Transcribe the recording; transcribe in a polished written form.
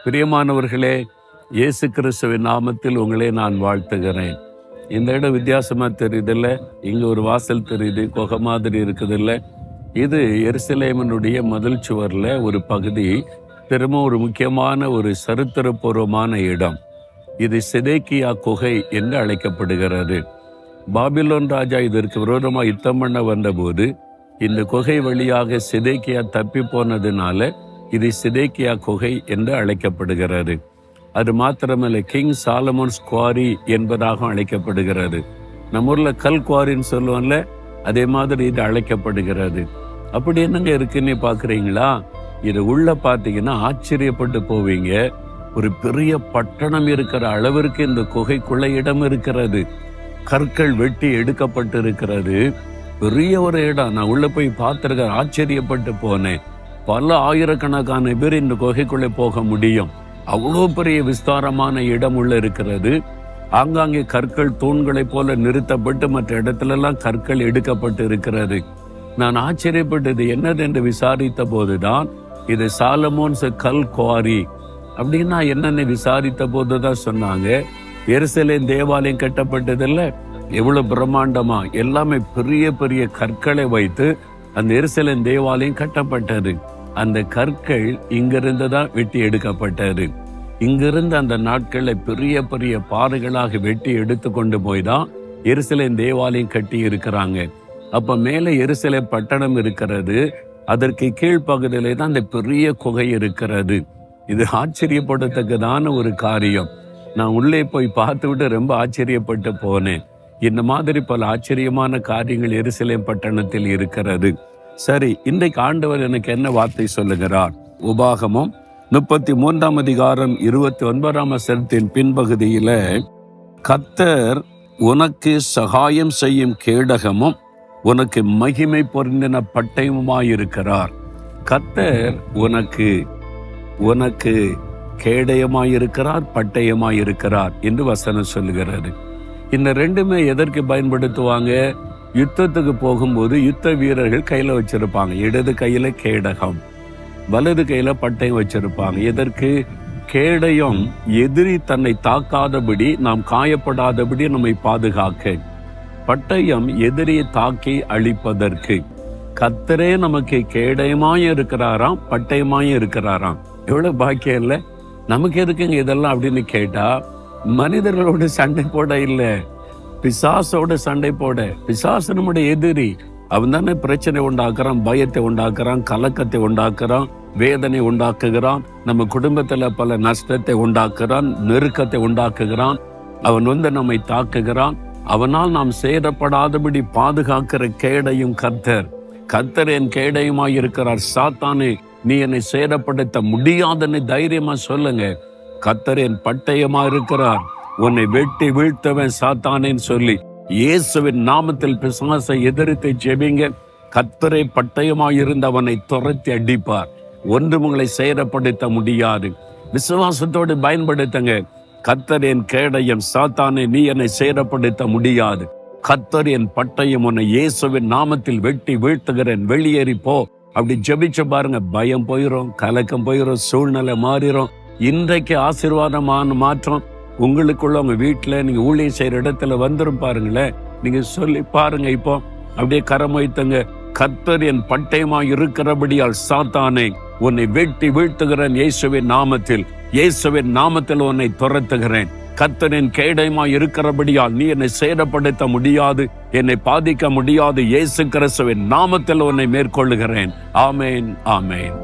பிரியமானவர்களே, இயேசு கிறிஸ்துவின் நாமத்தில் உங்களை நான் வாழ்த்துகிறேன். இந்த இடம் வித்தியாசமா தெரியுதில்ல? இங்க ஒரு வாசல் தெரியுது, குகை மாதிரி இருக்குதில்ல? இது எருசலேமினுடைய மதில் சுவர்ல ஒரு பகுதி. திரும்ப ஒரு முக்கியமான ஒரு சரித்திரபூர்வமான இடம். இது சிதேக்கியா குகை என்று அழைக்கப்படுகிறது. பாபிலோன் ராஜா இதற்கு விரோதமாக யுத்தம் பண்ண வந்தபோது இந்த குகை வழியாக சிதேக்கியா தப்பி போனதுனால இது சிதேக்கியா குகை என்று அழைக்கப்படுகிறது. அது மாத்திரமல்ல, கிங் சாலமோன்ஸ் குவாரி என்பதாக அழைக்கப்படுகிறது. நம்ம ஊர்ல கல் குவாரின்னு சொல்லுவோம்ல, அதே மாதிரி இது அழைக்கப்படுகிறது. அப்படி என்னங்க இருக்குன்னு பாக்குறீங்களா? இது உள்ள பாத்தீங்கன்னா ஆச்சரியப்பட்டு போவீங்க. ஒரு பெரிய பட்டணம் இருக்கிற அளவிற்கு இந்த குகைக்குள்ள இடம் இருக்கிறது. கற்கள் வெட்டி எடுக்கப்பட்டு இருக்கிறது. பெரிய ஒரு இடம். நான் உள்ள போய் பார்த்திருக்க, ஆச்சரியப்பட்டு போனேன். பல ஆயிரக்கணக்கான பேர் இந்த குகைக்குள்ளே போக முடியும். அவ்வளோ பெரிய விஸ்தாரமான இடம் உள்ள இருக்கிறது. ஆங்காங்கே கற்கள் தூண்களை போல நிறுத்தப்பட்டு மற்ற இடத்துலலாம் கற்கள் எடுக்கப்பட்டு இருக்கிறது. நான் ஆச்சரியப்பட்டது என்னது என்று விசாரித்த போதுதான் இது சாலமோன்ஸ் கல் குவாரி அப்படின்னா என்னன்னு விசாரித்த போதுதான் சொன்னாங்க. எருசலேம் தேவாலயம் கட்டப்பட்டதில்ல, எவ்வளவு பிரம்மாண்டமா எல்லாமே பெரிய பெரிய கற்களை வைத்து அந்த எருசலேம் தேவாலயம் கட்டப்பட்டது. அந்த கற்கள் இங்கிருந்து தான் வெட்டி எடுக்கப்பட்டது. இங்கிருந்து அந்த நாட்கள்ல பெரிய பெரிய பாறைகளாக வெட்டி எடுத்து கொண்டு போய் தான் எருசலேம் தேவாலயம் கட்டி இருக்கிறாங்க. அப்ப மேலே எருசலேம் பட்டணம் இருக்கிறது, அதற்கு கீழ்ப்பகுதியிலே தான் அந்த பெரிய குகை இருக்கிறது. இது ஆச்சரியப்படத்தக்கதான ஒரு காரியம். நான் உள்ளே போய் பார்த்து விட்டு ரொம்ப ஆச்சரியப்பட்டு போனேன். இந்த மாதிரி பல ஆச்சரியமான காரியங்கள் எருசலேம் பட்டணத்தில் இருக்கிறது. சரி, இன்றைக்கு ஆண்டவர் எனக்கு என்ன வார்த்தை சொல்லுகிறார்? உபாகமம் 33 அதிகாரம் 29 வசனத்தின் பின்பகுதியில, கர்த்தர் உனக்கு சகாயம் செய்யும் கேடகமும் உனக்கு மகிமை பொருந்தின பட்டயமுமாயிருக்கிறார். கர்த்தர் உனக்கு கேடயமாயிருக்கிறார், பட்டயமாயிருக்கிறார் என்று வசனம் சொல்லுகிறது. இந்த ரெண்டுமே எதற்கு பயன்படுத்துவாங்க? யுத்தத்துக்கு போகும்போது யுத்த வீரர்கள் கையில வச்சிருப்பாங்க. இடது கையில கேடகம், வலது கையில பட்டயம் வச்சிருப்பாங்க. எதற்கு? கேடயம் எதிரி தன்னை தாக்காதபடி, நாம் காயப்படாதபடி நம்மை பாதுகாக்க. பட்டயம் எதிரியை தாக்கி அழிப்பதற்கு. கர்த்தரே நமக்கு கேடயமாயும் இருக்கிறாராம், பட்டயமாயும் இருக்கிறாராம். எவ்வளவு பாக்கியம் இல்லை? நமக்கு எதுக்குங்க இதெல்லாம் அப்படின்னு கேட்டா, மனிதர்களோடு சண்டை போட இல்லை, பிசாசோட சண்டை போட. பிசாசு நம்முடைய எதிரி. அவன் தானே பிரச்சனை உண்டாக்குறான், பயத்தை உண்டாக்குறான், கலக்கத்தை உண்டாக்குறான், வேதனை உண்டாக்குகிறான், நம்ம குடும்பத்துல பல நஷ்டத்தை உண்டாக்குறான், நெருக்கத்தை உண்டாக்குகிறான். அவன் நம்மை தாக்குகிறான். அவனால் நாம் சேதப்படாதபடி பாதுகாக்கிற கேடையும் கர்த்தர். கர்த்தர் என் கேடையுமாய் இருக்கிறார். சாத்தானே, நீ என்னை சேதப்படுத்த முடியாதுன்னு தைரியமா சொல்லுங்க. கர்த்தர் என் பட்டயமா இருக்கிறார். உன்னை வெட்டி வீழ்த்தவன் சாத்தானேன்னு சொல்லி இயேசுவின் நாமத்தில் பிசாசை எதிர்த்து ஜெபிங்க. கர்த்தரை பட்டயமாயிருந்து அவனை துரத்தி அடிப்பார். ஒன்றும் உங்களை சேதப்படுத்த முடியாது. விசுவாசத்தோடு பயன்படுத்துங்க. கர்த்தர் என் கேடயம், சாத்தானே நீ என்னை சேதப்படுத்த முடியாது. கர்த்தர் என் பட்டயம், உன்னை இயேசுவின் நாமத்தில் வெட்டி வீழ்த்துகிறேன், வெளியேறி போ. அப்படி ஜெபிச்சு பாருங்க. பயம் போயிரும், கலக்கம் போயிரும், சூழ்நிலை மாறிடும். இன்றைக்கு ஆசீர்வாதமான மாற்றம் உங்களுக்குள்ள, உங்க வீட்டுல நீங்க ஊழியம் செய்யற இடத்துல வந்துரும் பாருங்களேன். நீங்க சொல்லி பாருங்க. இப்போ அப்படியே கரம் வைத்துங்க. கர்த்தர் என் பட்டயமா இருக்கிறபடியால் சாத்தானே உன்னை வெட்டி வீழ்த்துகிறேன் இயேசுவின் நாமத்தில். இயேசுவின் நாமத்தில் உன்னை துரத்துகிறேன். கர்த்தர் என் கேடயமா இருக்கிறபடியால் நீ என்னை சேதப்படுத்த முடியாது, என்னை பாதிக்க முடியாது. இயேசு கிறிஸ்துவின் நாமத்தில் உன்னை மேற்கொள்ளுகிறேன். ஆமேன், ஆமேன்.